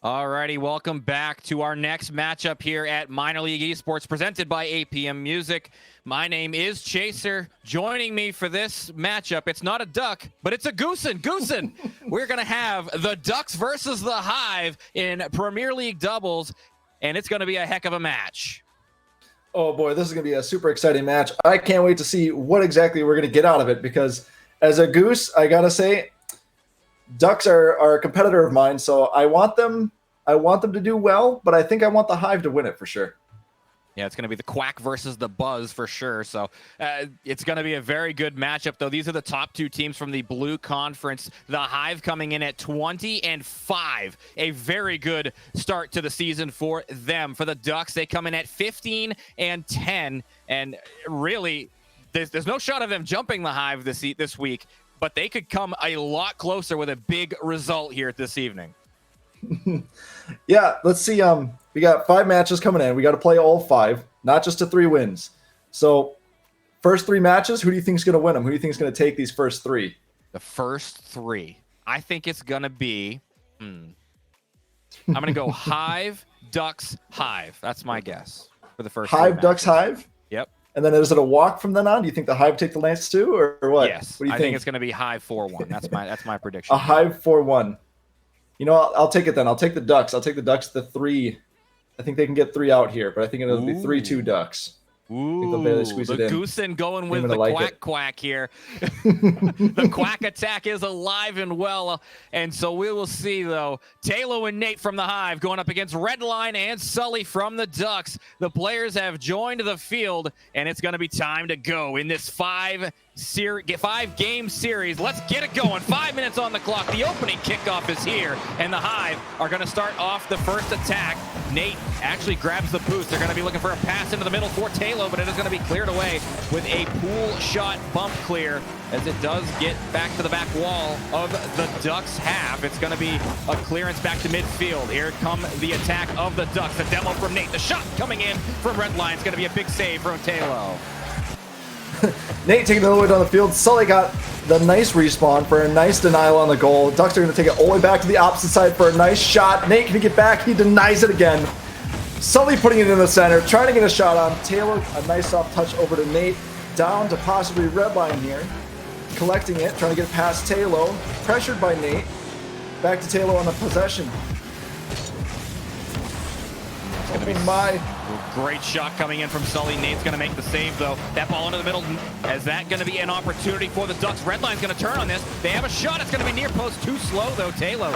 Alrighty, welcome back to our next matchup here at Minor League Esports, presented by APM Music. My name is Chaser. Joining me for this matchup, it's not a duck, but it's a goosen. Goosen, we're going to have the Ducks versus the Hive in Premier League doubles, and it's going to be a heck of a match. Oh boy, this is going to be a super exciting match. I can't wait to see what exactly we're going to get out of it, because as a goose, I got to say, Ducks are a competitor of mine, so I want them to do well, but I think I want the Hive to win it for sure. Yeah, it's going to be the Quack versus the Buzz for sure. So it's going to be a very good matchup, though. These are the top two teams from the Blue Conference. The Hive coming in at 20-5. A very good start to the season for them. For the Ducks, they come in at 15-10. And really, there's no shot of them jumping the Hive this week, but they could come a lot closer with a big result here this evening. Yeah, let's see. We got 5 matches coming in. We got to play all 5, not just to 3 wins. So, first 3 matches, who do you think is going to win them? Who do you think is going to take these first 3? The first 3. I think it's going to be... I'm going to go Hive, Ducks, Hive. That's my guess for the first Hive, Ducks, Hive? Yep. And then is it a walk from then on? Do you think the Hive take the lance too, or what? Yes. What do you I think it's going to be Hive 4-1. That's my prediction. A Hive 4-1. You know, I'll take it then. I'll take the Ducks. I'll take the Ducks the 3. I think they can get 3 out here, but I think it'll be 3-2 Ducks. Ooh, the Goosen going with the quack here. The quack attack is alive and well. And so we will see, though, Taylor and Nate from the Hive going up against Redline and Sully from the Ducks. The players have joined the field, and it's going to be time to go in this 5-game series. Let's get it going. 5 minutes on the clock. The opening kickoff is here, and the Hive are going to start off the first attack. Nate actually grabs the boost. They're going to be looking for a pass into the middle for Taylor, but it is going to be cleared away with a pool shot bump clear as it does get back to the back wall of the Ducks half. It's going to be a clearance back to midfield. Here come the attack of the Ducks. The demo from Nate. The shot coming in from Redline. It's going to be a big save from Taylor. Nate taking it all the way down the field. Sully got the nice respawn for a nice denial on the goal. Ducks are going to take it all the way back to the opposite side for a nice shot. Nate can get back. He denies it again. Sully putting it in the center, trying to get a shot on. Taylor, a nice soft touch over to Nate. Down to possibly Redline here. Collecting it, trying to get past Taylor. Pressured by Nate. Back to Taylor on the possession. Oh my. Great shot coming in from Sully. Nate's going to make the save, though. That ball into the middle. Is that going to be an opportunity for the Ducks? Redline's going to turn on this. They have a shot. It's going to be near post. Too slow, though. Taylor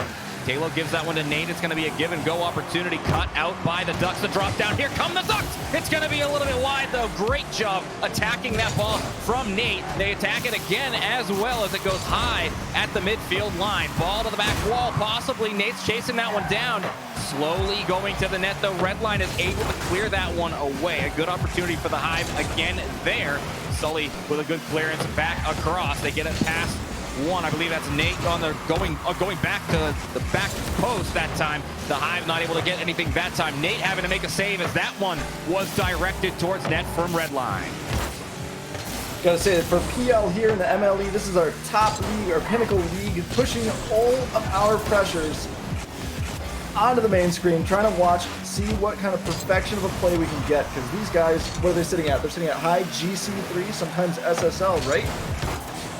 gives that one to Nate. It's going to be a give-and-go opportunity cut out by the Ducks. The drop down. Here come the Ducks. It's going to be a little bit wide, though. Great job attacking that ball from Nate. They attack it again as well as it goes high at the midfield line. Ball to the back wall, possibly. Nate's chasing that one down. Slowly going to the net, though. Redline is able to clear that one away. A good opportunity for the Hive again there. Sully with a good clearance back across. They get it past one. I believe that's Nate on the going back to the back post that time. The Hive not able to get anything that time. Nate having to make a save as that one was directed towards net from Redline. Gotta say that for PL here in the MLE, this is our top league, our pinnacle league, pushing all of our pressures onto the main screen, trying to watch, see what kind of perfection of a play we can get, because these guys, what are they sitting at? They're sitting at high GC3, sometimes SSL, right?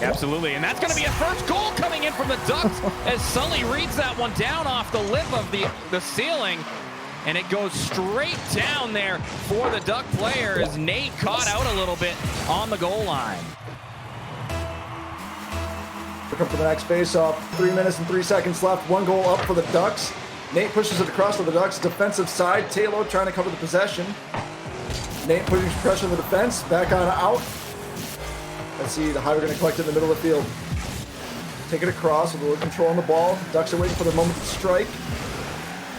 Absolutely, and that's going to be a first goal coming in from the Ducks as Sully reads that one down off the lip of the ceiling, and it goes straight down there for the Duck player as Nate caught out a little bit on the goal line. Looking for the next face-off. 3 minutes and 3 seconds left. 1 goal up for the Ducks. Nate pushes it across to the Ducks' defensive side. Taylor trying to cover the possession. Nate putting pressure on the defense. Back on out. Let's see, the Hive are going to collect it in the middle of the field. Take it across with a little control on the ball. Ducks are waiting for the moment to strike.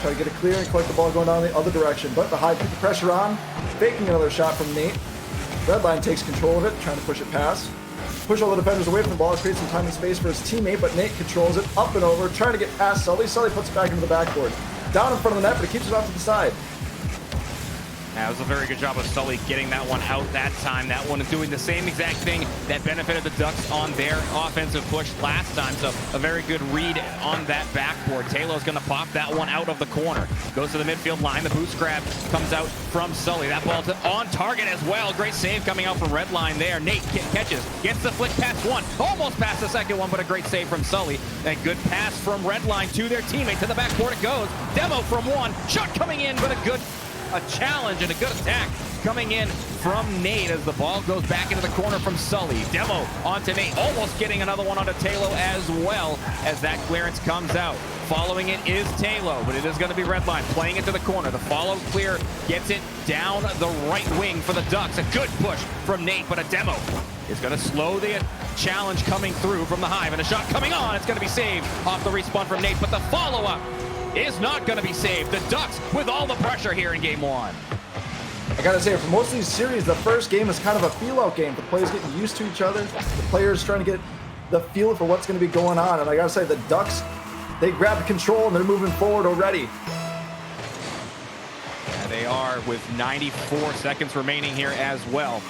Try to get it clear and collect the ball going down the other direction. But the Hive keep the pressure on. Faking another shot from Nate. Redline takes control of it, trying to push it past. Push all the defenders away from the ball, create some time and space for his teammate, but Nate controls it up and over, trying to get past Sully. Sully puts it back into the backboard. Down in front of the net, but he keeps it off to the side. That was a very good job of Sully getting that one out that time. That one is doing the same exact thing that benefited the Ducks on their offensive push last time. So a very good read on that backboard. Taylor's going to pop that one out of the corner. Goes to the midfield line. The boost grab comes out from Sully. That ball on target as well. Great save coming out from Redline there. Nate catches, gets the flick past one. Almost past the second one, but a great save from Sully. A good pass from Redline to their teammate. To the backboard it goes. Demo from one. Shot coming in, but a challenge and a good attack coming in from Nate as the ball goes back into the corner from Sully. Demo onto Nate, almost getting another one onto Taylor as well as that clearance comes out. Following it is Taylor, but it is going to be Redline playing it to the corner. The follow clear gets it down the right wing for the Ducks. A good push from Nate, but a Demo is going to slow the challenge coming through from the Hive, and a shot coming on. It's going to be saved off the respawn from Nate, but the follow-up is not going to be saved. The Ducks with all the pressure here in game one. I gotta say, for most of these series, the first game is kind of a feel-out game. The players getting used to each other. The players trying to get the feel for what's going to be going on. And I gotta say, the Ducks, they grabbed control and they're moving forward already. Yeah, they are with 94 seconds remaining here as well.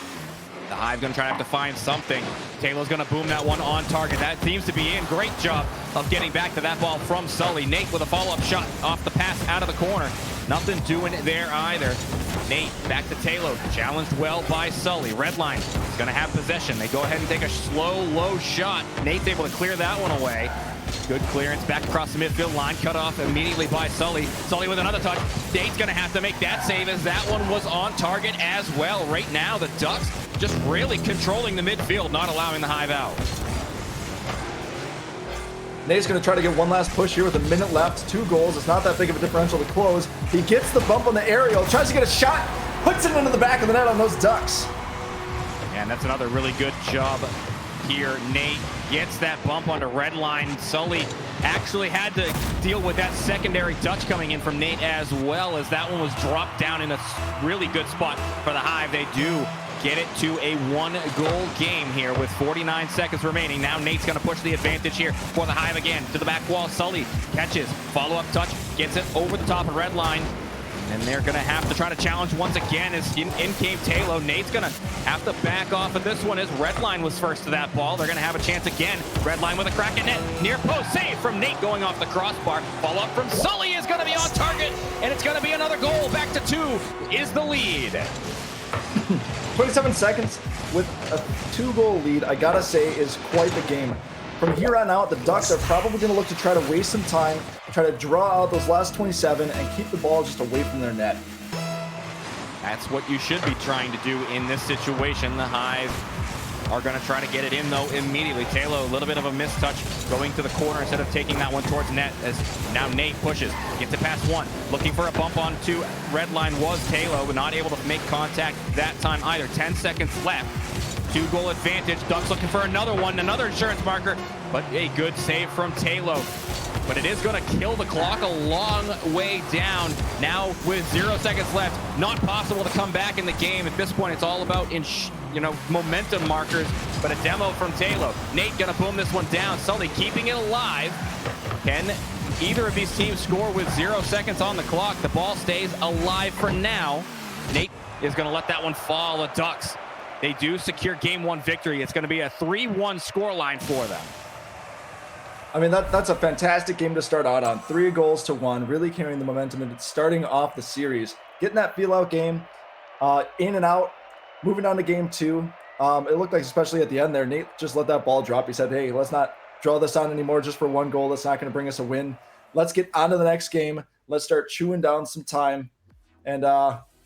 The Hive going to try to have to find something. Taylor's going to boom that one on target. That seems to be in. Great job of getting back to that ball from Sully. Nate with a follow-up shot off the pass out of the corner. Nothing doing it there either. Nate back to Taylor. Challenged well by Sully. Redline is going to have possession. They go ahead and take a slow, low shot. Nate's able to clear that one away. Good clearance back across the midfield line. Cut off immediately by Sully. Sully with another touch. Nate's going to have to make that save as that one was on target as well. Right now, the Ducks just really controlling the midfield, not allowing the Hive out. Nate's going to try to get one last push here with a minute left. 2 goals. It's not that big of a differential to close. He gets the bump on the aerial, tries to get a shot, puts it into the back of the net on those Ducks. And that's another really good job here. Nate gets that bump onto Redline. Sully actually had to deal with that secondary touch coming in from Nate as well, as that one was dropped down in a really good spot for the Hive. They do get it to a 1-goal game here with 49 seconds remaining. Now Nate's going to push the advantage here for the Hive again. To the back wall, Sully catches, follow-up touch, gets it over the top of Redline. And they're going to have to try to challenge once again as in came Taylor. Nate's going to have to back off of this one as Redline was first to that ball. They're going to have a chance again. Redline with a crack at net. Near post save from Nate going off the crossbar. Follow-up from Sully is going to be on target. And it's going to be another goal. Back to 2 is the lead. 27 seconds with a 2-goal lead, I gotta say, is quite the game. From here on out, the Ducks are probably going to look to try to waste some time, try to draw out those last 27, and keep the ball just away from their net. That's what you should be trying to do in this situation. The Hive are going to try to get it in, though, immediately. Taylor, a little bit of a mistouch, going to the corner instead of taking that one towards net, as now Nate pushes, gets it past one, looking for a bump on 2. Redline was Taylor, but not able to make contact that time either. 10 seconds left. 2-goal advantage. Ducks looking for another one, another insurance marker, but a good save from Taylor. But it is going to kill the clock a long way down. Now with 0 seconds left, not possible to come back in the game. At this point, it's all about momentum markers, but a demo from Taylor. Nate going to boom this one down. Sully keeping it alive. Can either of these teams score with 0 seconds on the clock? The ball stays alive for now. Nate is going to let that one fall. The Ducks, they do secure game 1 victory. It's going to be a 3-1 scoreline for them. I mean, that's a fantastic game to start out on. 3 goals to 1, really carrying the momentum and starting off the series. Getting that feel-out game, in and out, moving on to game 2. It looked like, especially at the end there, Nate just let that ball drop. He said, hey, let's not draw this on anymore just for 1 goal. That's not going to bring us a win. Let's get on to the next game. Let's start chewing down some time. And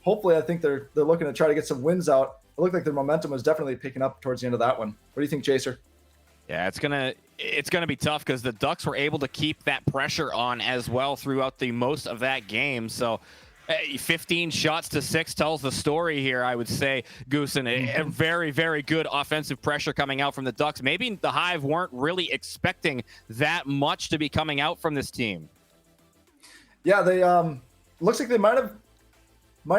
hopefully, I think they're looking to try to get some wins out. It looked like their momentum was definitely picking up towards the end of that one. What do you think, Chaser? Yeah, it's gonna be tough because the Ducks were able to keep that pressure on as well throughout the most of that game. So 15 shots to 6 tells the story here, I would say, Goose, and a very, very good offensive pressure coming out from the Ducks. Maybe the Hive weren't really expecting that much to be coming out from this team. Yeah, they looks like they might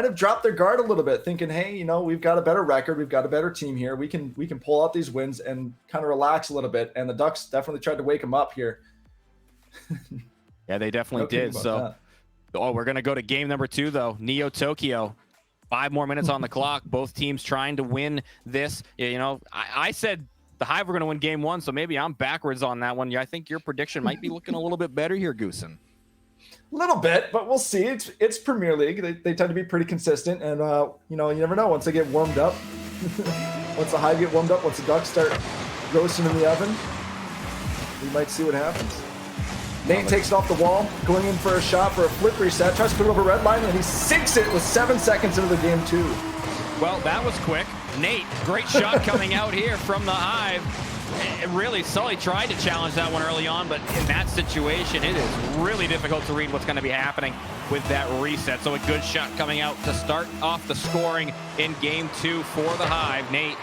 have dropped their guard a little bit, thinking, hey, we've got a better record, we've got a better team here, we can pull out these wins and kind of relax a little bit. And the Ducks definitely tried to wake them up here. Yeah, they definitely did. So we're gonna go to game number 2 though. Neo Tokyo 5 more minutes on the clock. Both teams trying to win this. You know, I said the Hive were going to win game 1, so maybe I'm backwards on that one. Yeah, I think your prediction might be looking a little bit better here, Goosen. A little bit, but we'll see. It's Premier League. They tend to be pretty consistent, and you know, you never know once they get warmed up. Once the Hive get warmed up, once the Ducks start roasting in the oven, we might see what happens. Nate takes it off the wall, going in for a shot for a flip reset, tries to put it over red line, and he sinks it with 7 seconds into the game 2. Well, that was quick. Nate, great shot coming out here from the Hive. Really, Sully tried to challenge that one early on, but in that situation, it is really difficult to read what's going to be happening with that reset. So a good shot coming out to start off the scoring in game 2 for the Hive. Nate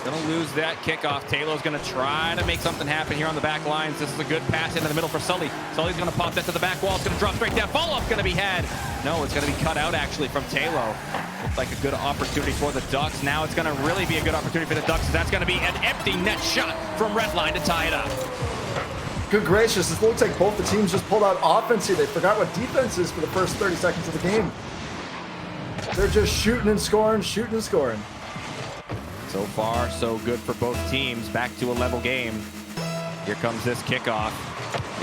gonna lose that kickoff. Taylor's gonna try to make something happen here on the back lines. This is a good pass into the middle for Sully. Sully's gonna pop that to the back wall. It's gonna drop straight down. Follow-up gonna be had. No, it's gonna be cut out actually from Taylor. Looks like a good opportunity for the Ducks. Now it's gonna really be a good opportunity for the Ducks. That's gonna be an empty net shot from Redline to tie it up. Good gracious, it looks like both the teams just pulled out offense here. They forgot what defense is for the first 30 seconds of the game. They're just shooting and scoring, shooting and scoring. So far, so good for both teams. Back to a level game. Here comes this kickoff.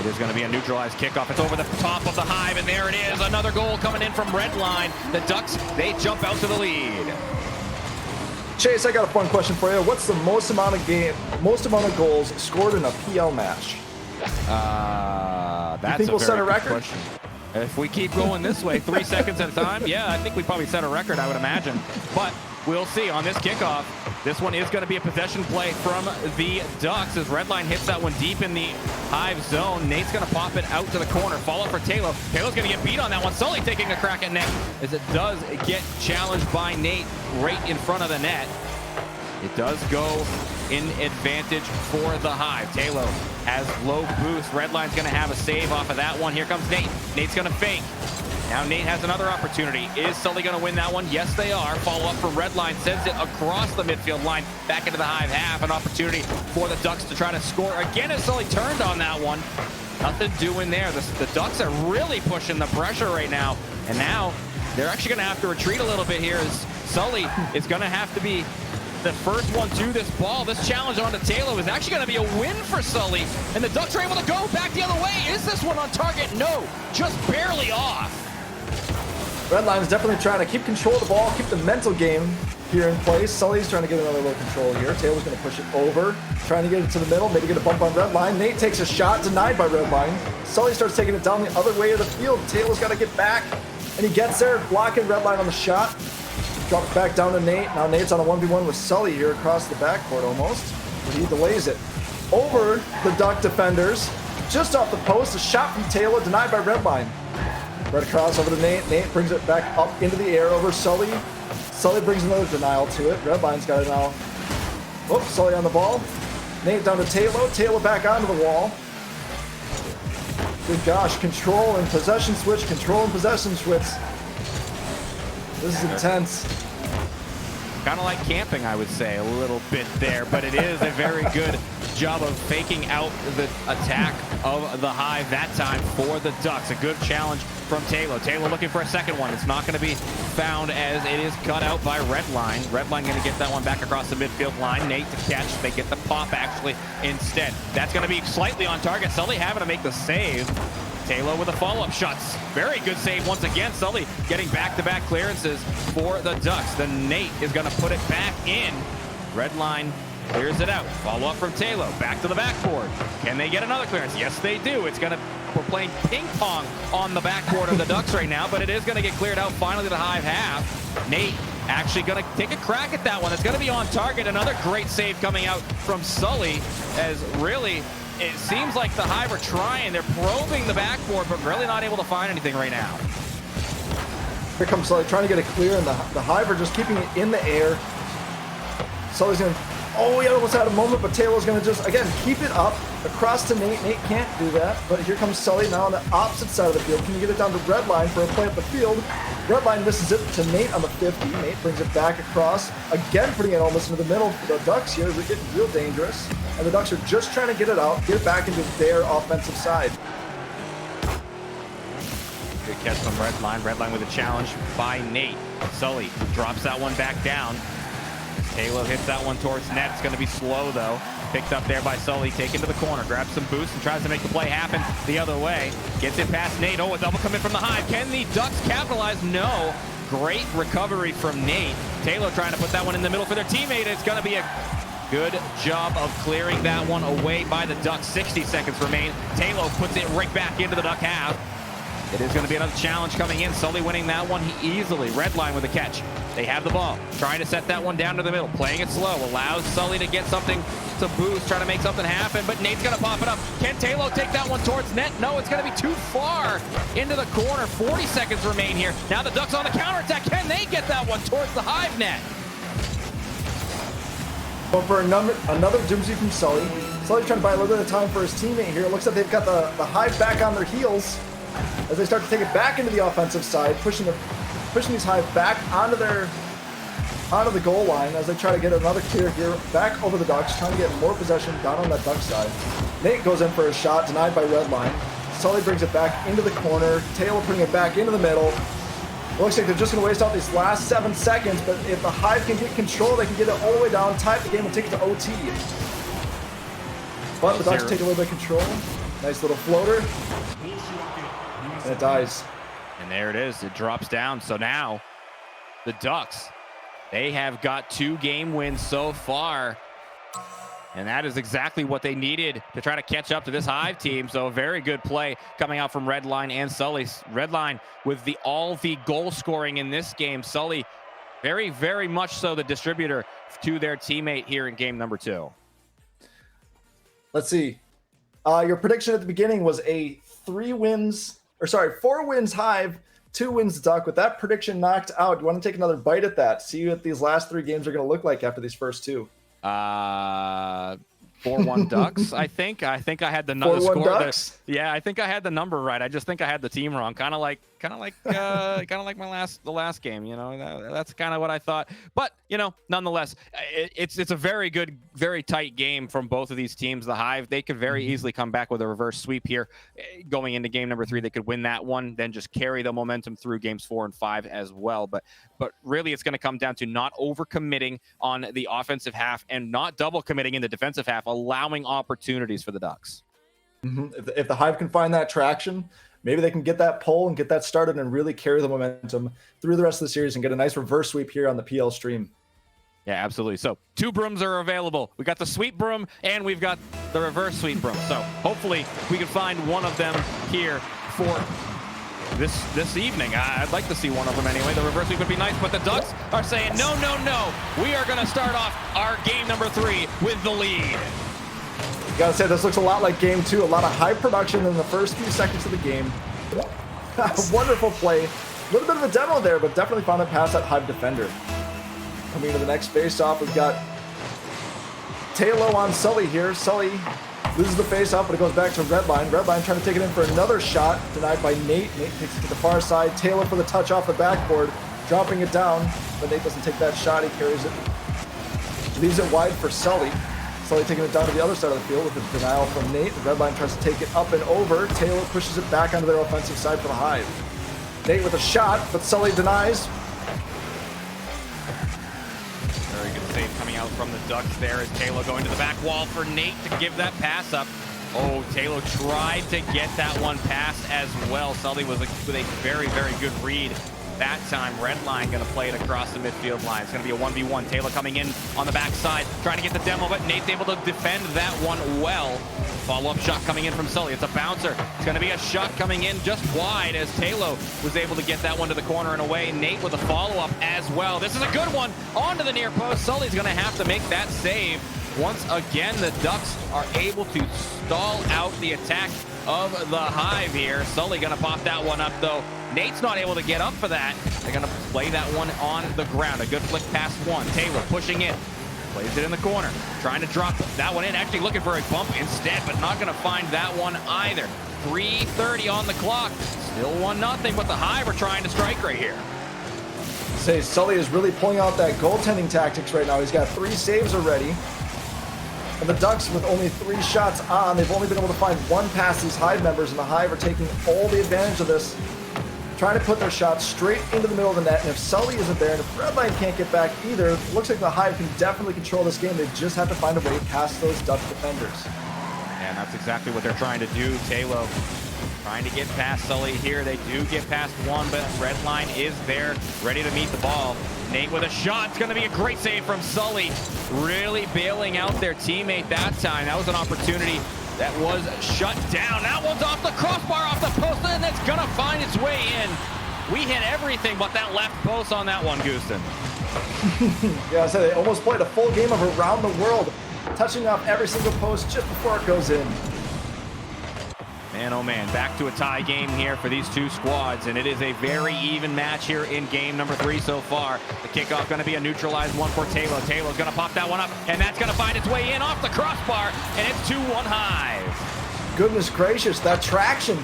It is going to be a neutralized kickoff. It's over the top of the Hive, and there it is. Another goal coming in from Redline. The Ducks, they jump out to the lead. Chase, I got a fun question for you. What's the most amount of goals scored in a PL match? That's think we'll set a record? Question. If we keep going this way, 3 seconds at a time, yeah, I think we probably set a record, I would imagine. But we'll see on this kickoff. This one is going to be a possession play from the Ducks as Redline hits that one deep in the Hive zone. Nate's going to pop it out to the corner. Follow for Taylor. Taylor's going to get beat on that one. Sully taking a crack at net as it does get challenged by Nate right in front of the net. It does go in advantage for the Hive. Taylor has low boost. Redline's going to have a save off of that one. Here comes Nate. Nate's going to fake. Now Nate has another opportunity. Is Sully going to win that one? Yes, they are. Follow up from Redline. Sends it across the midfield line. Back into the Hive half. An opportunity for the Ducks to try to score. Again, as Sully turned on that one. Nothing doing there. The Ducks are really pushing the pressure right now. And now they're actually going to have to retreat a little bit here as Sully is going to have to be the first one to this ball. This challenge onto Taylor is actually going to be a win for Sully. And the Ducks are able to go back the other way. Is this one on target? No, just barely off. Redline is definitely trying to keep control of the ball, keep the mental game here in place. Sully's trying to get another little control here. Taylor's going to push it over, trying to get it to the middle, maybe get a bump on Redline. Nate takes a shot, denied by Redline. Sully starts taking it down the other way of the field. Taylor's got to get back, and he gets there, blocking Redline on the shot. Drops back down to Nate. Now Nate's on a 1v1 with Sully here across the backcourt almost. But he delays it. Over the Duck defenders, just off the post, a shot from Taylor, denied by Redline. Right across over to Nate. Nate brings it back up into the air over Sully. Sully brings another denial to it. Redline's got it now. Oops, Sully on the ball. Nate down to Taylor. Taylor back onto the wall. Good gosh, control and possession switch, control and possession switch. This is intense. Kind of like camping, I would say, a little bit there, but it is a very good job of faking out the attack of the Hive that time for the Ducks. A good challenge from Taylor. Taylor looking for a second one. It's not going to be found as it is cut out by Redline. Redline going to get that one back across the midfield line. Nate to catch. They get the pop actually instead. That's going to be slightly on target. Sully having to make the save. Taylor with a follow-up shots. Very good save once again. Sully getting back-to-back clearances for the Ducks. Then Nate is going to put it back in. Redline clears it out. Follow-up from Taylor. Back to the backboard. Can they get another clearance? Yes, they do. We're playing ping pong on the backboard of the Ducks right now, but it is going to get cleared out finally to the Hive half. Nate actually going to take a crack at that one. It's going to be on target. Another great save coming out from Sully as really it seems like the Hive are trying. They're probing the backboard, but really not able to find anything right now. Here comes Sully trying to get it clear, and the Hive are just keeping it in the air. Sully's going to... Oh, he almost had a moment, but Taylor's going to just, again, keep it up across to Nate. Nate can't do that, but here comes Sully now on the opposite side of the field. Can you get it down to Redline for a play up the field? Redline misses it to Nate on the 50. Nate brings it back across, again putting it almost into the middle. The Ducks here are getting real dangerous, and the Ducks are just trying to get it out, get it back into their offensive side. Good catch from Redline. Redline with a challenge by Nate. Sully drops that one back down. Halo hits that one towards net. It's going to be slow, though. Picked up there by Sully. Taken to the corner. Grabs some boost and tries to make the play happen the other way. Gets it past Nate. Oh, a double commit from the Hive. Can the Ducks capitalize? No. Great recovery from Nate. Taylor trying to put that one in the middle for their teammate. It's going to be a good job of clearing that one away by the Ducks. 60 seconds remain. Taylor puts it right back into the Duck half. It is going to be another challenge coming in. Sully winning that one easily. Redline with a catch. They have the ball. Trying to set that one down to the middle. Playing it slow. Allows Sully to get something to boost. Trying to make something happen. But Nate's going to pop it up. Can Taylor take that one towards net? No, it's going to be too far into the corner. 40 seconds remain here. Now the Ducks on the counterattack. Can they get that one towards the Hive net? But for another Doomsday from Sully. Sully's trying to buy a little bit of time for his teammate here. It looks like they've got the Hive back on their heels as they start to take it back into the offensive side, pushing these Hive back onto the goal line as they try to get another clear here back over the Ducks, trying to get more possession down on that Duck side. Nate goes in for a shot, denied by Redline. Sully brings it back into the corner. Taylor putting it back into the middle. It looks like they're just going to waste out these last 7 seconds, but if the Hive can get control, they can get it all the way down, tie the game, and take it to OT. But the Ducks take a little bit of control. Nice little floater. And it dies. And there it is. It drops down. So now the Ducks, they have got 2 game wins so far. And that is exactly what they needed to try to catch up to this Hive team. So a very good play coming out from Redline and Sully. Redline with all the goal scoring in this game. Sully, very, very much so the distributor to their teammate here in game number 2. Let's see. Your prediction at the beginning was a 4 wins Hive, 2 wins Duck. With that prediction knocked out, you want to take another bite at that? See what these last 3 games are going to look like after these first 2. 4-1 Ducks. I think I had the 4-1 score. Ducks? Yeah, I think I had the number right. I just think I had the team wrong. Kind of like the last game. You know, that's kind of what I thought. But you know, nonetheless, it's a very good, very tight game from both of these teams. The Hive, they could very easily come back with a reverse sweep here, going into game number 3. They could win that one, then just carry the momentum through games 4 and 5 as well. But really, it's going to come down to not overcommitting on the offensive half and not double committing in the defensive half, allowing opportunities for the Ducks. If the Hive can find that traction, maybe they can get that pull and get that started and really carry the momentum through the rest of the series and get a nice reverse sweep here on the PL stream. Yeah, absolutely. So 2 brooms are available. We got the sweep broom and we've got the reverse sweep broom. So hopefully we can find one of them here for this evening. I'd like to see one of them anyway. The reverse sweep would be nice, but the Ducks are saying, no. We are going to start off our game number 3 with the lead. Gotta say, this looks a lot like game 2. A lot of high production in the first few seconds of the game. Wonderful play. A little bit of a demo there, but definitely found it past that Hive defender. Coming to the next face-off, we've got Taylor on Sully here. Sully loses the face-off, but it goes back to Redline. Redline trying to take it in for another shot, denied by Nate. Nate takes it to the far side. Taylor for the touch off the backboard, dropping it down, but Nate doesn't take that shot. He carries it. Leaves it wide for Sully. Sully taking it down to the other side of the field with a denial from Nate. The Redline tries to take it up and over. Taylor pushes it back onto their offensive side for the Hive. Nate with a shot, but Sully denies. Very good save coming out from the Ducks there as Taylor going to the back wall for Nate to give that pass up. Oh, Taylor tried to get that one passed as well. Sully with a very, very good read. That time, Redline going to play it across the midfield line. It's going to be a 1v1. Taylor coming in on the backside, trying to get the demo, but Nate's able to defend that one well. Follow-up shot coming in from Sully. It's a bouncer. It's going to be a shot coming in just wide as Taylor was able to get that one to the corner and away. Nate with a follow-up as well. This is a good one onto the near post. Sully's going to have to make that save. Once again, the Ducks are able to stall out the attack of the Hive here. Sully going to pop that one up, though. Nate's not able to get up for that. They're going to play that one on the ground. A good flick past one. Taylor pushing in. Plays it in the corner. Trying to drop that one in. Actually looking for a bump instead, but not going to find that one either. 3:30 on the clock. Still 1-0, but the Hive are trying to strike right here. Say Sully is really pulling out that goaltending tactics right now. He's got 3 saves already. And the Ducks, with only 3 shots on, they've only been able to find 1 past these Hive members, and the Hive are taking all the advantage of this trying to put their shots straight into the middle of the net, and if Sully isn't there, and if Redline can't get back either, it looks like the Hive can definitely control this game. They just have to find a way past those Dutch defenders. And that's exactly what they're trying to do. Talo trying to get past Sully here. They do get past one, but Redline is there, ready to meet the ball. Nate with a shot. It's going to be a great save from Sully. Really bailing out their teammate that time. That was an opportunity that was shut down. That one's off the crossbar, off the post, and it's going to find its way in. We hit everything but that left post on that one, Gooston. Yeah, I said they almost played a full game of Around the World, touching off every single post just before it goes in. Man, oh man, back to a tie game here for these two squads, and it is a very even match here in game number 3 so far. The kickoff going to be a neutralized one for Talo. Talo's going to pop that one up, and that's going to find its way in off the crossbar, and it's 2-1 Hive. Goodness gracious, that traction.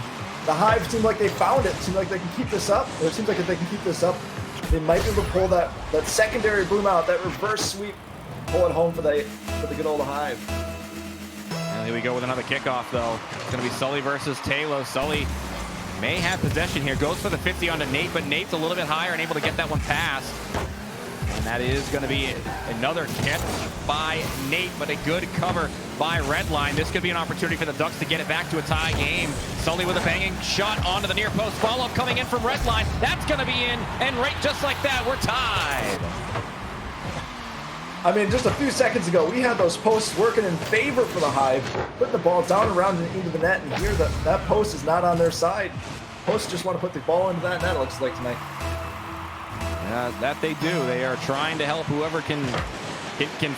The Hive seem like they found it. Seems like they can keep this up. Or it seems like if they can keep this up, they might be able to pull that secondary boom out, that reverse sweep, pull it home for the good old Hive. And here we go with another kickoff, though. It's going to be Sully versus Talo. Sully may have possession here. Goes for the 50 onto Nate, but Nate's a little bit higher and able to get that one past. And that is going to be another catch by Nate, but a good cover by Redline. This could be an opportunity for the Ducks to get it back to a tie game. Sully with a banging shot onto the near post. Follow-up coming in from Redline. That's going to be in, and right just like that, we're tied. I mean, just a few seconds ago, we had those posts working in favor for the Hive, putting the ball down around and into the net, and here that post is not on their side. Posts just want to put the ball into that net, it looks like tonight. Yeah, that they do. They are trying to help whoever can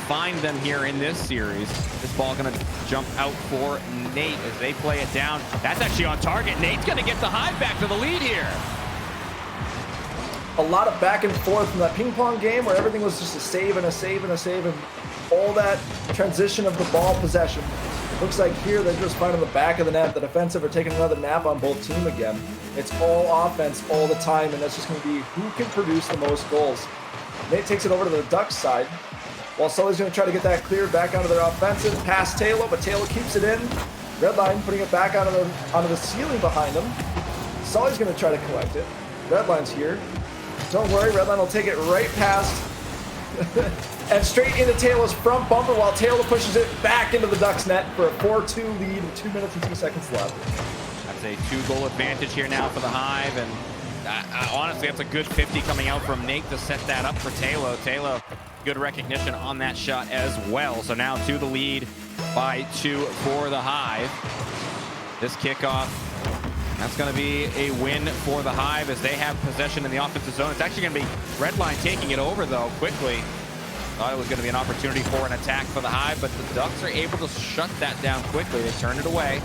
find them here in this series. This ball going to jump out for Nate as they play it down. That's actually on target. Nate's going to get the Hive back to the lead here. A lot of back and forth from that ping pong game where everything was just a save and a save and a save, and all that transition of the ball possession. Looks like here they're just finding the back of the net. The defensive are taking another nap on both team again. It's all offense all the time, and that's just going to be who can produce the most goals. Nate takes it over to the Ducks side, while Sully's going to try to get that clear back onto their offensive. Past Talo, but Talo keeps it in. Redline putting it back onto the ceiling behind him. Sully's going to try to collect it. Redline's here. Don't worry, Redline will take it right past and straight into Talo's front bumper while Talo pushes it back into the Ducks net for a 4-2 lead with 2 minutes and 2 seconds left. That's a 2-goal advantage here now for the Hive, and honestly, that's a good 50 coming out from Nate to set that up for Talo. Talo, good recognition on that shot as well. So now to the lead by 2 for the Hive. This kickoff, that's going to be a win for the Hive as they have possession in the offensive zone. It's actually going to be Redline taking it over, though, quickly. Thought it was going to be an opportunity for an attack for the Hive, but the Ducks are able to shut that down quickly. They turn it away.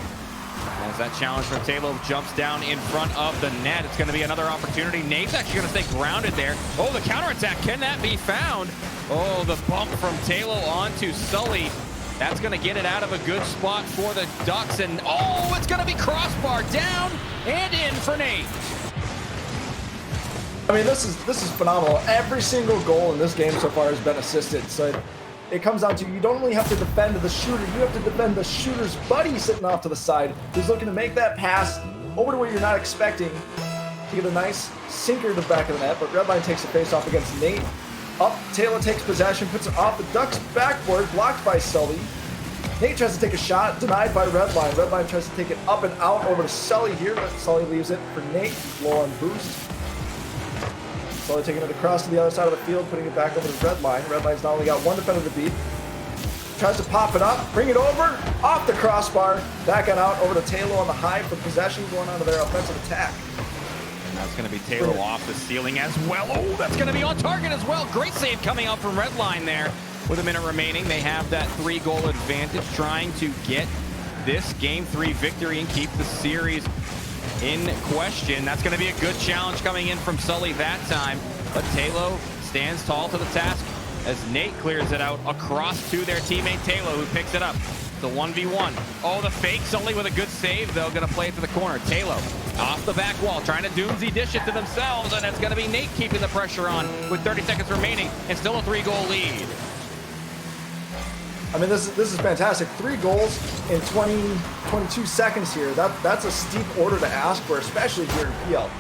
As that challenge from Talo jumps down in front of the net, it's going to be another opportunity. Nate's actually going to stay grounded there. Oh, the counterattack, can that be found? Oh, the bump from Talo onto Sully. That's going to get it out of a good spot for the Ducks, and oh, it's going to be crossbar down and in for Nate. I mean, this is phenomenal. Every single goal in this game so far has been assisted. So it comes down to you don't only have to defend the shooter, you have to defend the shooter's buddy sitting off to the side who's looking to make that pass over to where you're not expecting to get a nice sinker to the back of the net. But Redline takes the face off against Nate. Up, Talo takes possession, puts it off the Ducks' backboard, blocked by Sully. Nate tries to take a shot, denied by Redline. Redline tries to take it up and out over to Sully here, but Sully leaves it for Nate. Low on boost. Sully taking it across to the other side of the field, putting it back over to Redline. Redline's not only got one defender to beat. Tries to pop it up, bring it over, off the crossbar, back and out over to Talo on the Hive for possession, going on to their offensive attack. And that's going to be Talo off the ceiling as well. Oh, that's going to be on target as well. Great save coming out from Redline there. With a minute remaining, they have that 3-goal advantage, trying to get this Game 3 victory and keep the series in question. That's going to be a good challenge coming in from Sully that time. But Talo stands tall to the task as Nate clears it out across to their teammate Talo, who picks it up. The 1v1. Oh, the fake. Sully with a good save, though. Going to play it to the corner. Talo off the back wall, trying to doomsy dish it to themselves, and it's going to be Nate keeping the pressure on with 30 seconds remaining and still a 3-goal lead. I mean, this is fantastic. 3 goals in 22 seconds here. That's a steep order to ask for, especially here in PL.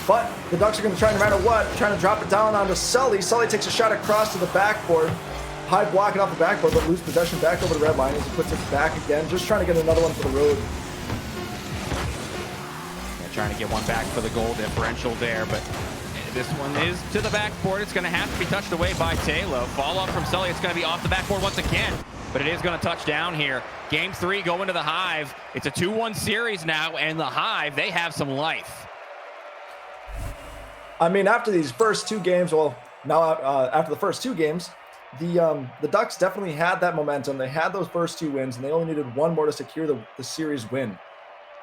But the Ducks are going to try no matter what, trying to drop it down onto Sully. Sully takes a shot across to the backboard. Hive blocking off the backboard, but lose possession back over to Redline as he puts it back again, just trying to get another one for the road. Yeah, trying to get one back for the goal differential there, but this one is to the backboard. It's going to have to be touched away by Taylor. Follow up from Sully. It's going to be off the backboard once again, but it is going to touch down here. Game 3 going to the Hive. It's a 2-1 series now, and the Hive, they have some life. I mean, after these first 2 games, well, now after the first 2 games, the Ducks definitely had that momentum. They had those first 2 wins, and they only needed one more to secure the series win.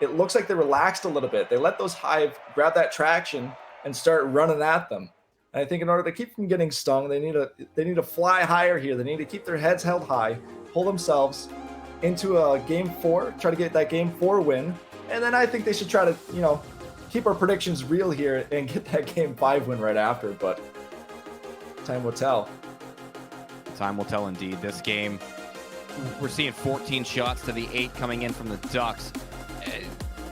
It looks like they relaxed a little bit. They let those Hive grab that traction and start running at them. And I think in order to keep them getting stung, they need to fly higher here. They need to keep their heads held high, pull themselves into a game 4, try to get that game 4 win, and then I think they should try to, keep our predictions real here and get that game 5 win right after. But time will tell. Time will tell indeed. This game, we're seeing 14 shots to the 8 coming in from the Ducks.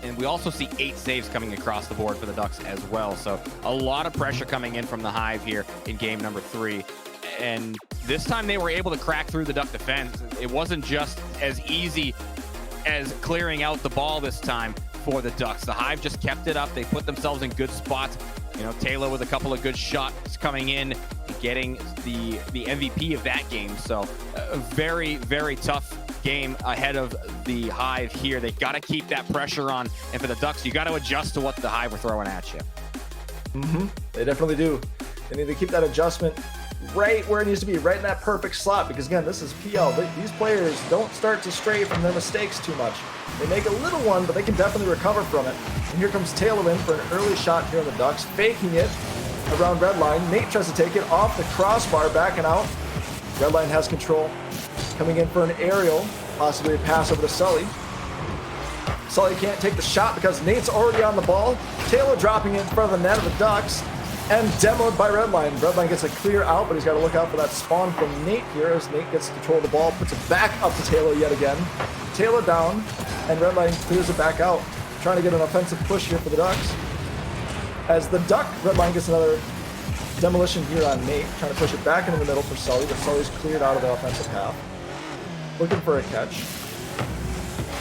And we also see 8 saves coming across the board for the Ducks as well. So a lot of pressure coming in from the Hive here in game number 3. And this time they were able to crack through the Duck defense. It wasn't just as easy as clearing out the ball this time for the Ducks. The Hive just kept it up. They put themselves in good spots. Taylor with a couple of good shots coming in, getting the MVP of that game. So a very, very tough game ahead of the Hive here. They got to keep that pressure on, and for the Ducks, you got to adjust to what the Hive are throwing at you. They definitely do. They need to keep that adjustment right where it needs to be, right in that perfect slot, because again, this is PL. These players don't start to stray from their mistakes too much. They make a little one, but they can definitely recover from it. And here comes Taylor in for an early shot here on the Ducks, faking it around Redline. Nate tries to take it off the crossbar, backing out. Redline has control. Coming in for an aerial, possibly a pass over to Sully. Sully can't take the shot because Nate's already on the ball. Taylor dropping it in front of the net of the Ducks and demoed by Redline. Redline gets a clear out, but he's got to look out for that spawn from Nate here as Nate gets control of the ball, puts it back up to Taylor yet again. Taylor down, and Redline clears it back out, trying to get an offensive push here for the Ducks. As the Redline gets another demolition here on Nate, trying to push it back into the middle for Sully, but Sully's cleared out of the offensive half. Looking for a catch.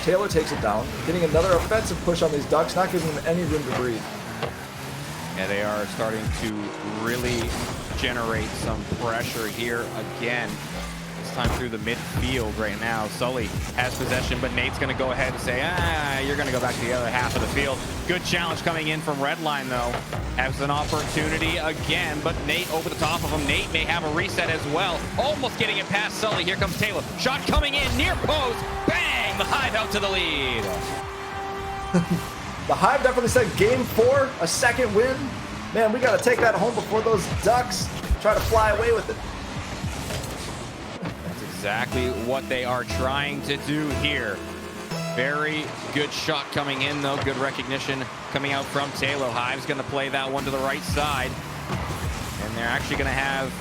Taylor takes it down, getting another offensive push on these Ducks, not giving them any room to breathe. Yeah, they are starting to really generate some pressure here again. This time through the midfield right now. Sully has possession, but Nate's going to go ahead and say, you're going to go back to the other half of the field. Good challenge coming in from Redline, though. Has an opportunity again, but Nate over the top of him. Nate may have a reset as well. Almost getting it past Sully. Here comes Taylor. Shot coming in, near post. Bang! The Hive out to the lead. The Hive definitely said game 4, a second win. Man, we got to take that home before those Ducks try to fly away with it. That's exactly what they are trying to do here. Very good shot coming in, though. Good recognition coming out from Taylor. Hive's going to play that one to the right side. And they're actually going to have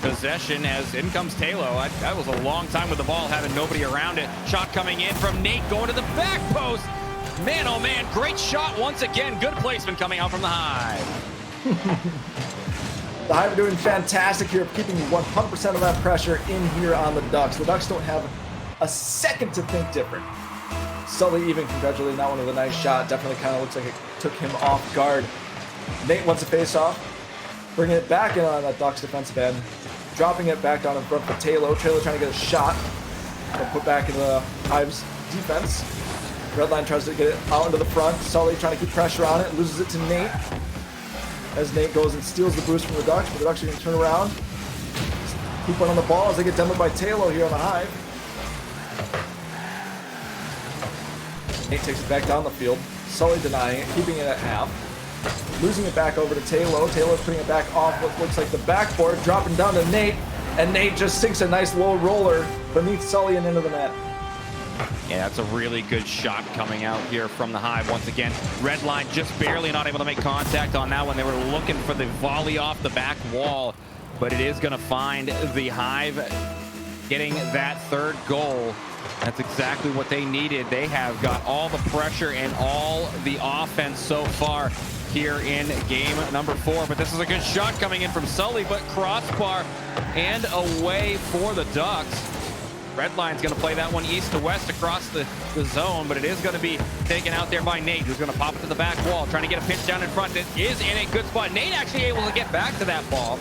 possession as in comes Taylor. That was a long time with the ball, having nobody around it. Shot coming in from Nate, going to the back post. Man, oh man, great shot once again. Good placement coming out from the Hive. The Hive are doing fantastic here, keeping 100% of that pressure in here on the Ducks. The Ducks don't have a second to think different. Sully even congratulating that one with a nice shot. Definitely kind of looks like it took him off guard. Nate wants to face off, bringing it back in on that Ducks defensive end, dropping it back down in front for Taylor. Taylor trying to get a shot, but put back into the Hive's defense. Redline tries to get it out into the front. Sully trying to keep pressure on it, loses it to Nate. As Nate goes and steals the boost from the Ducks, but the Ducks are going to turn around. Keep one on the ball as they get demoed by Taylor here on the Hive. Nate takes it back down the field. Sully denying it, keeping it at half. Losing it back over to Taylor. Taylor's putting it back off what looks like the backboard, dropping down to Nate. And Nate just sinks a nice low roller beneath Sully and into the net. Yeah, that's a really good shot coming out here from the Hive. Once again, Redline just barely not able to make contact on that one. They were looking for the volley off the back wall, but it is going to find the Hive getting that third goal. That's exactly what they needed. They have got all the pressure and all the offense so far. here in game number 4. But this is a good shot coming in from Sully, but crossbar and away for the Ducks. Redline's going to play that one east to west across the zone, but it is going to be taken out there by Nate, who's going to pop it to the back wall, trying to get a pitch down in front. It is in a good spot. Nate actually able to get back to that ball,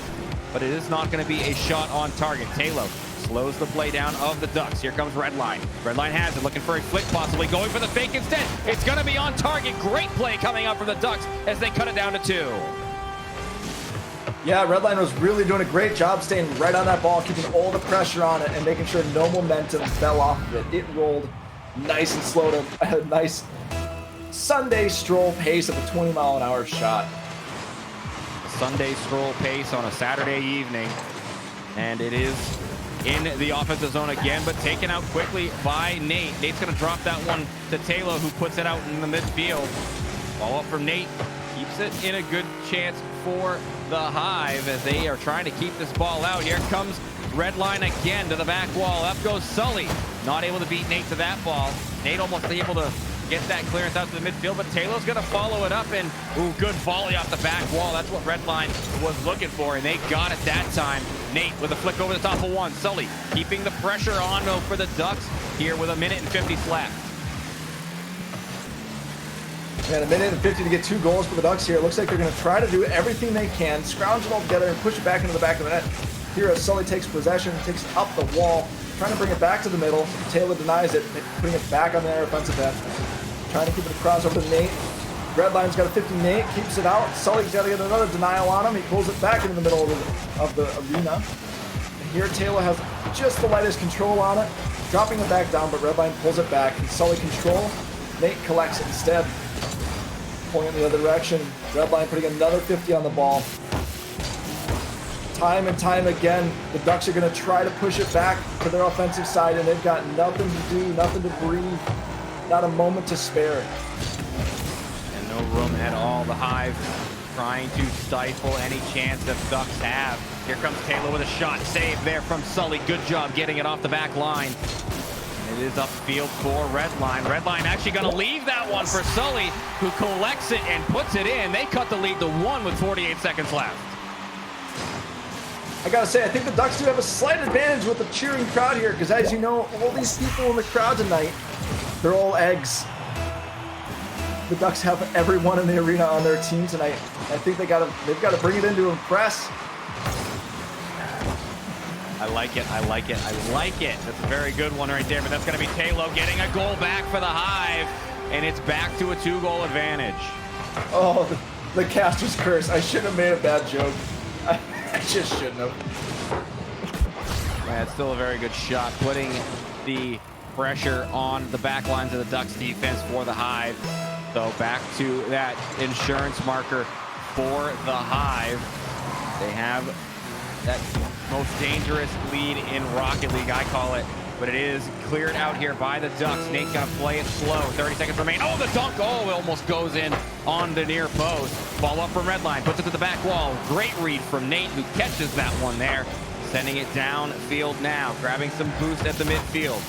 but it is not going to be a shot on target. Taylor slows the play down of the Ducks. Here comes Redline. Redline has it, looking for a flick, possibly going for the fake instead. It's going to be on target. Great play coming up from the Ducks as they cut it down to 2. Yeah, Redline was really doing a great job staying right on that ball, keeping all the pressure on it and making sure no momentum fell off of it. It rolled nice and slow to a nice Sunday stroll pace of a 20-mile-an-hour shot. A Sunday stroll pace on a Saturday evening, and it is in the offensive zone again, but taken out quickly by Nate. Nate's going to drop that one to Taylor, who puts it out in the midfield. Follow up from Nate. Keeps it in a good chance for the Hive as they are trying to keep this ball out. Here comes Redline again to the back wall. Up goes Sully. Not able to beat Nate to that ball. Nate almost able to get that clearance out to the midfield, but Taylor's going to follow it up, and good volley off the back wall. That's what Redline was looking for, and they got it that time. Nate with a flick over the top of one. Sully keeping the pressure on though for the Ducks here with 1:50 left. And 1:50 to get 2 goals for the Ducks here. It looks like they're going to try to do everything they can, scrounge it all together and push it back into the back of the net. Here as Sully takes possession, takes it up the wall, trying to bring it back to the middle. Taylor denies it, putting it back on their offensive end. Trying to keep it across over to Nate. Redline's got a 50 Nate, keeps it out. Sully's got to get another denial on him. He pulls it back into the middle of the arena. And here Taylor has just the lightest control on it, dropping it back down, but Redline pulls it back. And Sully control. Nate collects it instead. Pulling in the other direction. Redline putting another 50 on the ball. Time and time again, the Ducks are going to try to push it back to their offensive side, and they've got nothing to do, nothing to breathe, not a moment to spare. And no room at all. The Hive trying to stifle any chance that the Ducks have. Here comes Taylor with a shot. Save there from Sully. Good job getting it off the back line. It is upfield for Redline. Redline actually going to leave that one for Sully, who collects it and puts it in. They cut the lead to 1 with 48 seconds left. I gotta say, I think the Ducks do have a slight advantage with the cheering crowd here, because as you know, all these people in the crowd tonight, they're all eggs. The Ducks have everyone in the arena on their team tonight. I think they've got to bring it in to impress. I like it. I like it. I like it. That's a very good one right there. But that's going to be Taylor getting a goal back for the Hive. And it's back to a 2-goal advantage. Oh, the caster's curse. I shouldn't have made a bad joke. I just shouldn't have. Yeah, it's still a very good shot. Putting the pressure on the back lines of the Ducks defense for the Hive. So back to that insurance marker for the Hive. They have that most dangerous lead in Rocket League, I call it, but it is cleared out here by the Ducks. Nate's gonna play it slow. 30 seconds remain. Oh, the dunk! Oh, it almost goes in on the near post. Ball up from Redline, puts it to the back wall. Great read from Nate, who catches that one there. Sending it downfield now, grabbing some boost at the midfield.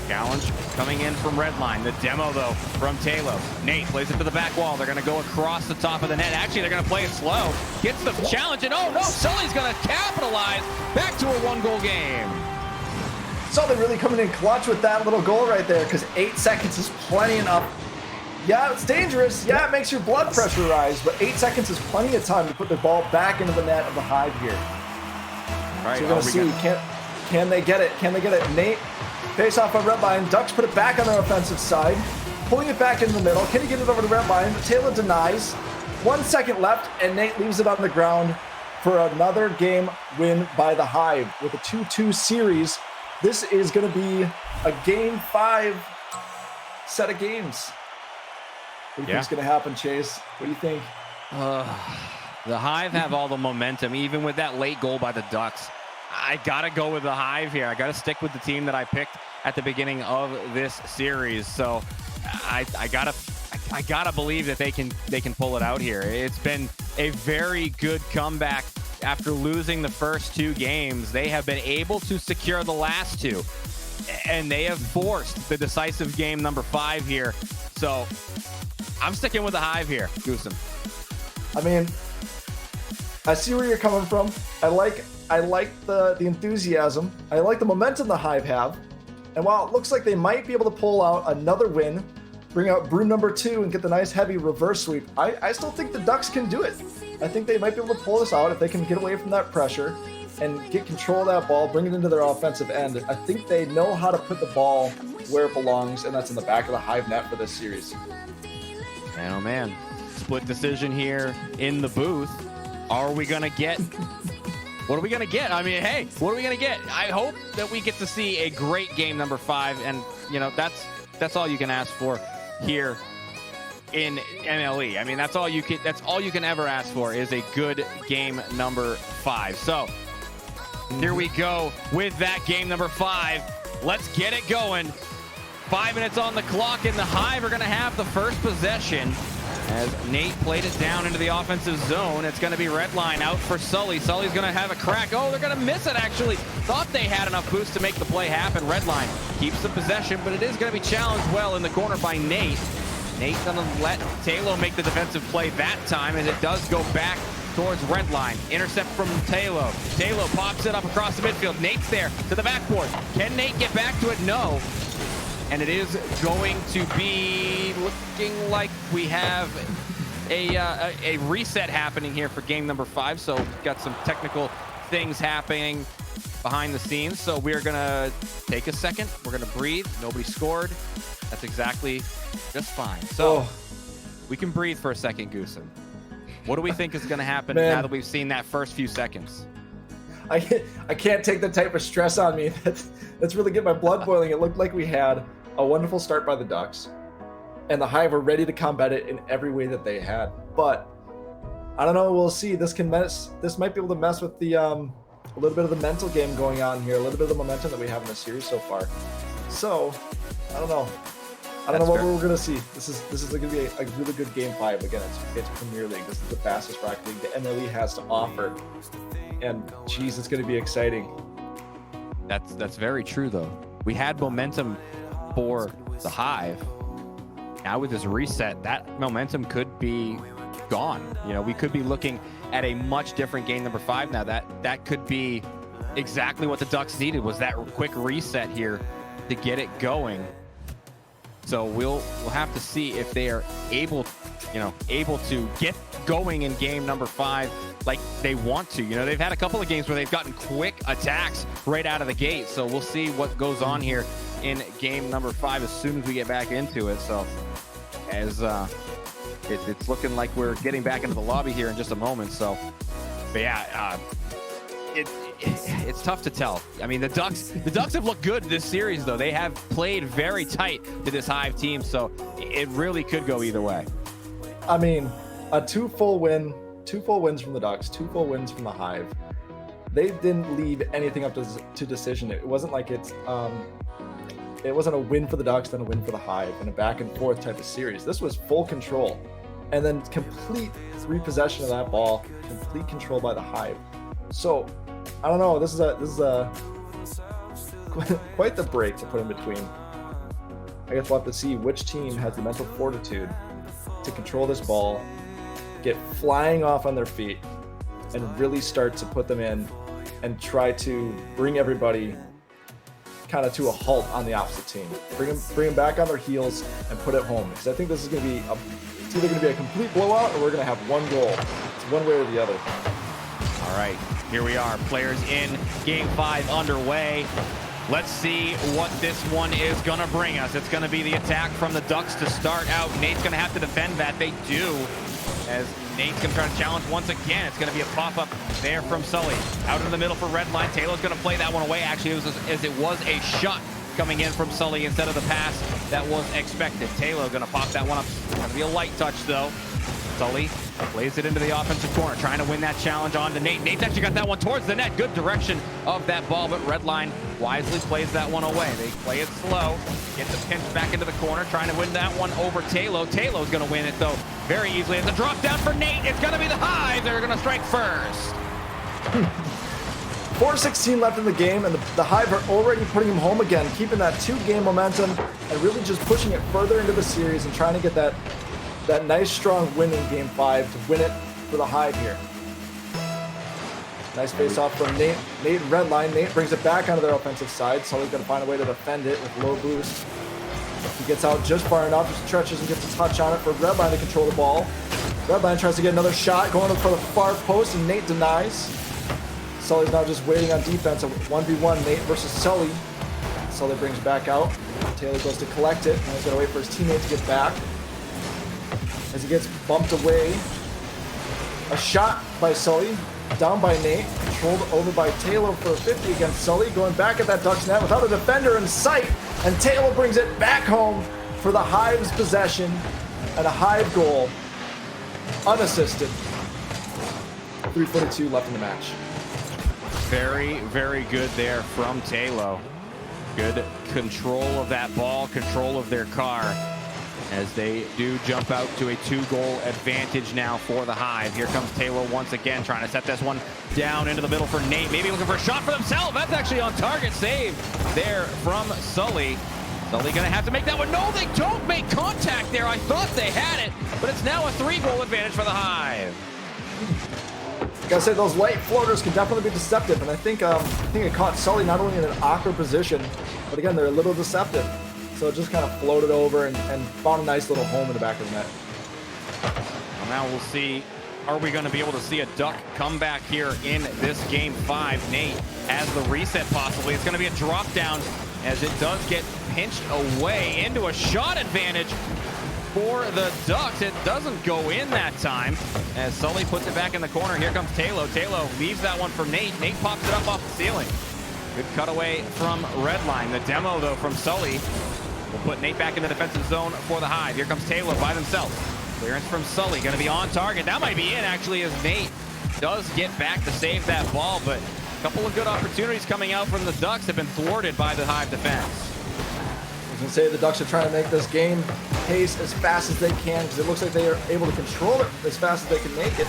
Challenge coming in from Redline. The demo, though, from Taylor. Nate plays it to the back wall. They're going to go across the top of the net. Actually, they're going to play it slow. Gets the challenge, and oh no, Sully's going to capitalize. Back to a 1-goal game. Sully really coming in clutch with that little goal right there, because 8 seconds is plenty enough. Yeah, it's dangerous. Yeah, it makes your blood pressure rise, but 8 seconds is plenty of time to put the ball back into the net of the Hive here. Right, so we're going to see, can they get it? Can they get it? Nate, face off on Redline. Ducks put it back on their offensive side, pulling it back into the middle. Can he get it over to Redline? Taylor denies. 1 second left, and Nate leaves it on the ground for another game win by the Hive with a 2-2 series. This is going to be a Game 5 set of games. What do you think is going to happen, Chase? What do you think? The Hive have all the momentum, even with that late goal by the Ducks. I got to go with the Hive here. I got to stick with the team that I picked at the beginning of this series. So I gotta believe that they can pull it out here. It's been a very good comeback after losing the first 2 games. They have been able to secure the last 2, and they have forced the decisive game number 5 here. So I'm sticking with the Hive here, Goosem. I mean, I see where you're coming from. I like the enthusiasm. I like the momentum the Hive have. And while it looks like they might be able to pull out another win, bring out broom number 2 and get the nice heavy reverse sweep, I still think the Ducks can do it. I think they might be able to pull this out if they can get away from that pressure and get control of that ball, bring it into their offensive end. I think they know how to put the ball where it belongs, and that's in the back of the Hive net for this series. Man, oh man. Split decision here in the booth. Are we going to get... What are we going to get? I mean, hey, what are we going to get? I hope that we get to see a great game number 5, and, you know, that's all you can ask for here in MLE. I mean, that's all you can ever ask for is a good game number 5. So here we go with that game number 5. Let's get it going. 5 minutes on the clock, and the Hive are going to have the first possession as Nate played it down into the offensive zone. It's going to be Redline out for Sully. Sully's going to have a crack. Oh, they're going to miss it, actually. Thought they had enough boost to make the play happen. Redline keeps the possession, but it is going to be challenged well in the corner by Nate. Nate's going to let Taylor make the defensive play that time, and it does go back towards Redline. Intercept from Taylor. Taylor pops it up across the midfield. Nate's there to the backboard. Can Nate get back to it? No. And it is going to be looking like we have a reset happening here for game number 5. So we've got some technical things happening behind the scenes. So we're going to take a second. We're going to breathe. Nobody scored. That's exactly just fine. So we can breathe for a second, Goosen. What do we think is going to happen now that we've seen that first few seconds? I can't take the type of stress on me that's really getting my blood boiling. It looked like we had a wonderful start by the Ducks, and the Hive are ready to combat it in every way that they had. But I don't know. We'll see. This might be able to mess with the a little bit of the mental game going on here, a little bit of the momentum that we have in the series so far. So I don't know. I don't know what we're gonna see. This is gonna be a really good game 5. Again, it's Premier League. This is the fastest Rocket League the MLE has to offer. And geez, it's going to be exciting. That's very true, though. We had momentum for the Hive. Now with this reset, that momentum could be gone. You know, we could be looking at a much different game number 5 now. That could be exactly what the Ducks needed, was that quick reset here to get it going. So we'll have to see if they are able to get going in game number 5 like they want to. You know, they've had a couple of games where they've gotten quick attacks right out of the gate. So we'll see what goes on here in game number 5 as soon as we get back into it. So as it's looking like we're getting back into the lobby here in just a moment. So, but yeah, it's tough to tell. I mean, the Ducks have looked good this series, though. They have played very tight to this Hive team, so it really could go either way. I mean, two full wins from the Ducks, 2 full wins from the Hive. They didn't leave anything up to decision. It wasn't like it wasn't a win for the Ducks, then a win for the Hive, and a back and forth type of series. This was full control, and then complete repossession of that ball, complete control by the Hive. So I don't know. This is a quite the break to put in between. I guess we'll have to see which team has the mental fortitude to control this ball, get flying off on their feet, and really start to put them in and try to bring everybody kind of to a halt on the opposite team. Bring them back on their heels and put it home. Because I think this is going to be it's either going to be a complete blowout or we're going to have one goal. It's one way or the other. All right, here we are. Players in game 5 underway. Let's see what this one is going to bring us. It's going to be the attack from the Ducks to start out. Nate's going to have to defend that. They do, as Nate's going to try to challenge once again. It's going to be a pop-up there from Sully. Out in the middle for Redline. Taylor's going to play that one away. Actually, it was a shot coming in from Sully instead of the pass that was expected. Taylor going to pop that one up. It's going to be a light touch, though. Sully plays it into the offensive corner, trying to win that challenge on to Nate. Nate's actually got that one towards the net. Good direction of that ball, but Redline wisely plays that one away. They play it slow, get the pinch back into the corner, trying to win that one over Taylor. Taylor's going to win it, though, very easily. It's a drop down for Nate. It's going to be the Hive. They're going to strike first. 4:16 left in the game, and the Hive are already putting him home again, keeping that 2-game momentum and really just pushing it further into the series and trying to get that nice strong win in game 5 to win it for the Hive here. Nice face off from Nate. Nate and Redline. Nate brings it back onto their offensive side. Sully's going to find a way to defend it with low boost. He gets out just far enough, just stretches and gets a touch on it for Redline to control the ball. Redline tries to get another shot, going for the far post, and Nate denies. Sully's now just waiting on defense. A 1v1, Nate versus Sully. Sully brings it back out. Taylor goes to collect it. Now he's got to wait for his teammate to get back. As he gets bumped away. A shot by Sully. Down by Nate. Controlled over by Taylor for a 50 against Sully. Going back at that Ducks net without a defender in sight. And Taylor brings it back home for the Hive's possession. And a Hive goal. Unassisted. 3:42 left in the match. Very, very good there from Taylor. Good control of that ball, control of their car, as they do jump out to a 2-goal advantage now for the Hive. Here comes Taylor once again, trying to set this one down into the middle for Nate. Maybe looking for a shot for themselves. That's actually on target. Save there from Sully. Sully gonna have to make that one. No, they don't make contact there. I thought they had it, but it's now a 3-goal advantage for the Hive. Gotta say, those light floaters can definitely be deceptive, and I think it caught Sully not only in an awkward position, but again, they're a little deceptive. So it just kind of floated over and found a nice little home in the back of the net. Well, now we'll see. Are we going to be able to see a Duck come back here in this game 5? Nate has the reset possibly. It's going to be a drop down as it does get pinched away into a shot advantage for the Ducks. It doesn't go in that time as Sully puts it back in the corner. Here comes Taylor. Taylor leaves that one for Nate. Nate pops it up off the ceiling. Good cutaway from Redline. The demo, though, from Sully will put Nate back in the defensive zone for the Hive. Here comes Taylor by themselves. Clearance from Sully. Going to be on target. That might be in, actually, as Nate does get back to save that ball. But a couple of good opportunities coming out from the Ducks have been thwarted by the Hive defense. I was going to say the Ducks are trying to make this game pace as fast as they can because it looks like they are able to control it as fast as they can make it.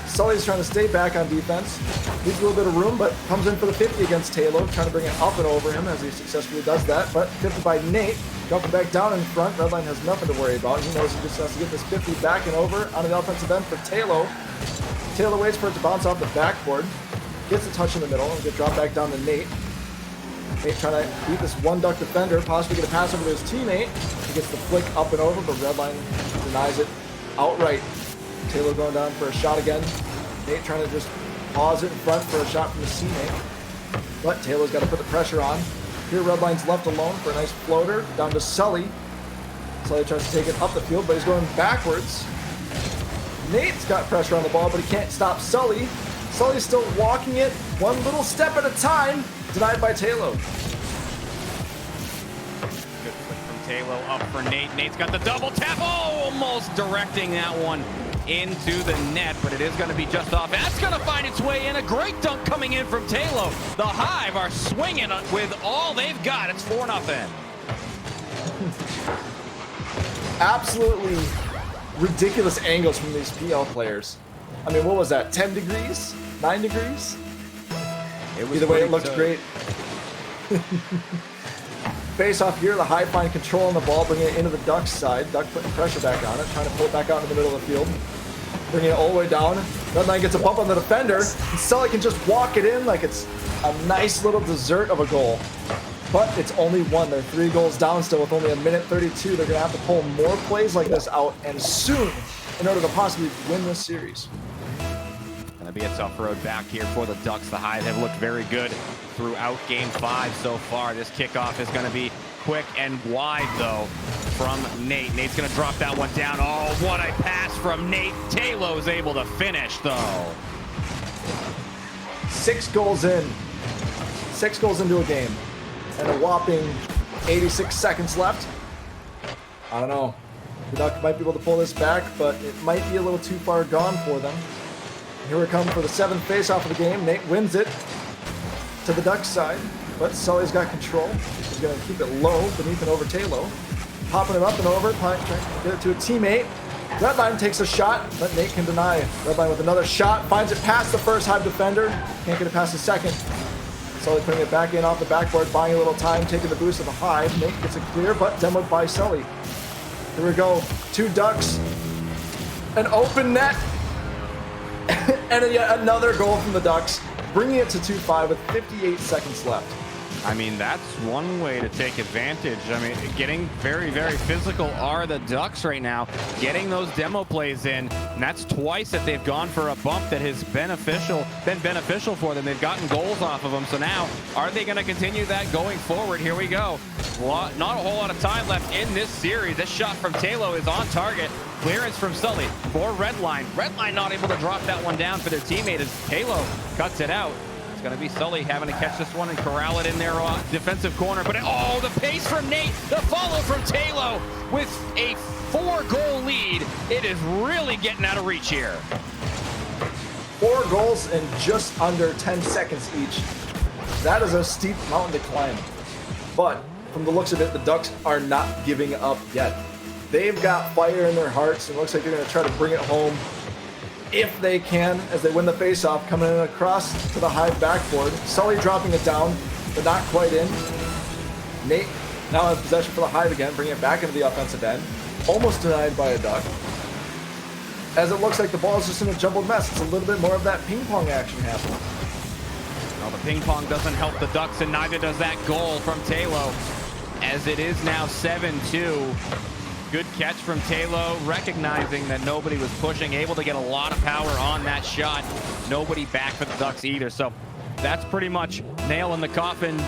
Sully's trying to stay back on defense. Leaves a little bit of room, but comes in for the 50 against Taylor, trying to bring it up and over him as he successfully does that. But 50 by Nate, jumping back down in front. Redline has nothing to worry about. He knows he just has to get this 50 back and over onto the offensive end for Taylor. Taylor waits for it to bounce off the backboard. Gets a touch in the middle and get dropped back down to Nate. Nate trying to beat this one Duck defender, possibly get a pass over to his teammate. He gets the flick up and over, but Redline denies it outright. Taylor going down for a shot again. Nate trying to just pause it in front for a shot from his teammate. But Taylor's got to put the pressure on. Here Redline's left alone for a nice floater down to Sully. Sully tries to take it up the field, but he's going backwards. Nate's got pressure on the ball, but he can't stop Sully. Sully's still walking it one little step at a time. Denied by Taylor. Good flick from Taylor up for Nate. Nate's got the double tap. Oh, almost directing that one into the net, but it is going to be just off. That's going to find its way in. A great dunk coming in from Taylor. The Hive are swinging with all they've got. It's 4-0. Absolutely ridiculous angles from these PL players. I mean, what was that? 10 degrees? 9 degrees? Either way, it looked great. Face off here, the Hive find control on the ball, bringing it into the Ducks side. Duck putting pressure back on it, trying to pull it back out in the middle of the field. Bringing it all the way down. Redline gets a bump on the defender, and Sully can just walk it in like it's a nice little dessert of a goal. But it's only one. They're 3 goals down still with only 1:32. They're going to have to pull more plays like this out, and soon, in order to possibly win this series. Going to be a tough road back here for the Ducks. The Hive have looked very good throughout Game 5 so far. This kickoff is going to be quick and wide, though, from Nate. Nate's going to drop that one down. Oh, what a pass from Nate. Taylor's able to finish, though. 6 goals in. 6 goals into a game. And a whopping 86 seconds left. I don't know. The Ducks might be able to pull this back, but it might be a little too far gone for them. Here we come for the 7th face-off of the game. Nate wins it to the Ducks side, but Sully's got control. He's going to keep it low beneath and over Taylor. Popping it up and over, trying to get it to a teammate. Redline takes a shot, but Nate can deny. Redline with another shot, finds it past the first Hive defender. Can't get it past the second. Sully putting it back in off the backboard, buying a little time, taking the boost of the Hive. Nate gets it clear, but demoed by Sully. Here we go. 2 Ducks. An open net. And yet another goal from the Ducks, bringing it to 2-5 with 58 seconds left. I mean, that's one way to take advantage. I mean, getting very, very physical are the Ducks right now, getting those demo plays in, and that's twice that they've gone for a bump that has been beneficial for them. They've gotten goals off of them, so now, are they going to continue that going forward? Here we go. Not a whole lot of time left in this series. This shot from Talo is on target. Clearance from Sully for Redline. Redline not able to drop that one down for their teammate as Talo cuts it out. It's going to be Sully having to catch this one and corral it in their defensive corner. But oh, the pace from Nate, the follow from Talo with a 4-goal lead. It is really getting out of reach here. 4 goals in just under 10 seconds each. That is a steep mountain to climb. But from the looks of it, the Ducks are not giving up yet. They've got fire in their hearts, and it looks like they're going to try to bring it home if they can, as they win the faceoff, coming in across to the Hive backboard. Sully dropping it down, but not quite in. Nate now has possession for the Hive again, bringing it back into the offensive end. Almost denied by a Duck. As it looks like the ball is just in a jumbled mess. It's a little bit more of that ping pong action happening. Well, the ping pong doesn't help the Ducks, and neither does that goal from Talo, as it is now 7-2. Good catch from Talo, recognizing that nobody was pushing, able to get a lot of power on that shot. Nobody back for the Ducks either. So that's pretty much nail in the coffin.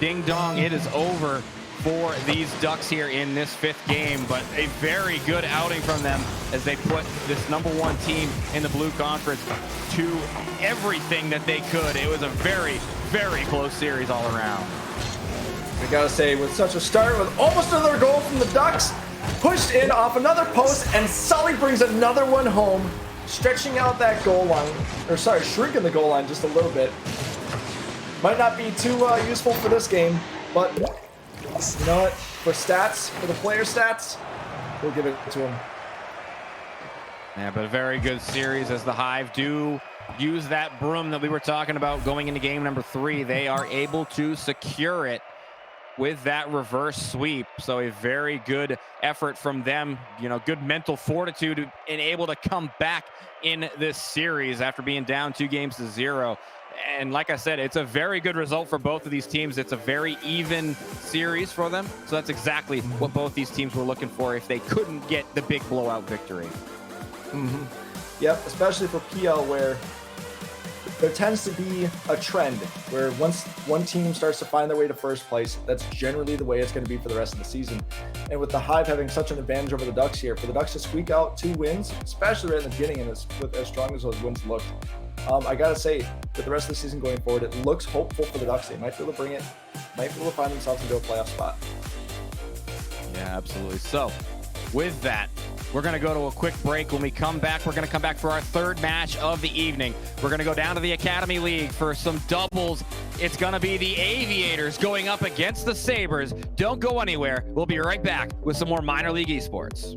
Ding dong, it is over for these Ducks here in this 5th game. But a very good outing from them as they put this #1 team in the Blue Conference to everything that they could. It was a very, very close series all around. We gotta say, with such a start, with almost another goal from the Ducks, pushed in off another post, and Sully brings another one home, stretching out that goal line, or sorry, shrinking the goal line just a little bit. Might not be too useful for this game, but you know what? For stats, for the player stats, we'll give it to him. Yeah, but a very good series as the Hive do use that broom that we were talking about going into game number 3. They are able to secure it with that reverse sweep. So a very good effort from them, you know, good mental fortitude and able to come back in this series after being down 2-0. And like I said, it's a very good result for both of these teams. It's a very even series for them. So that's exactly what both these teams were looking for if they couldn't get the big blowout victory. Yep, especially for PL, where there tends to be a trend where once one team starts to find their way to first place, that's generally the way it's going to be for the rest of the season. And with the Hive having such an advantage over the Ducks here, for the Ducks to squeak out 2 wins, especially right in the beginning, and with as strong as those wins looked, I gotta say, with the rest of the season going forward, it looks hopeful for the Ducks. They might be able to bring it, might be able to find themselves into a playoff spot. Yeah, absolutely. So with that, we're going to go to a quick break. When we come back, we're going to come back for our 3rd match of the evening. We're going to go down to the Academy League for some doubles. It's going to be the Aviators going up against the Sabres. Don't go anywhere. We'll be right back with some more minor league esports.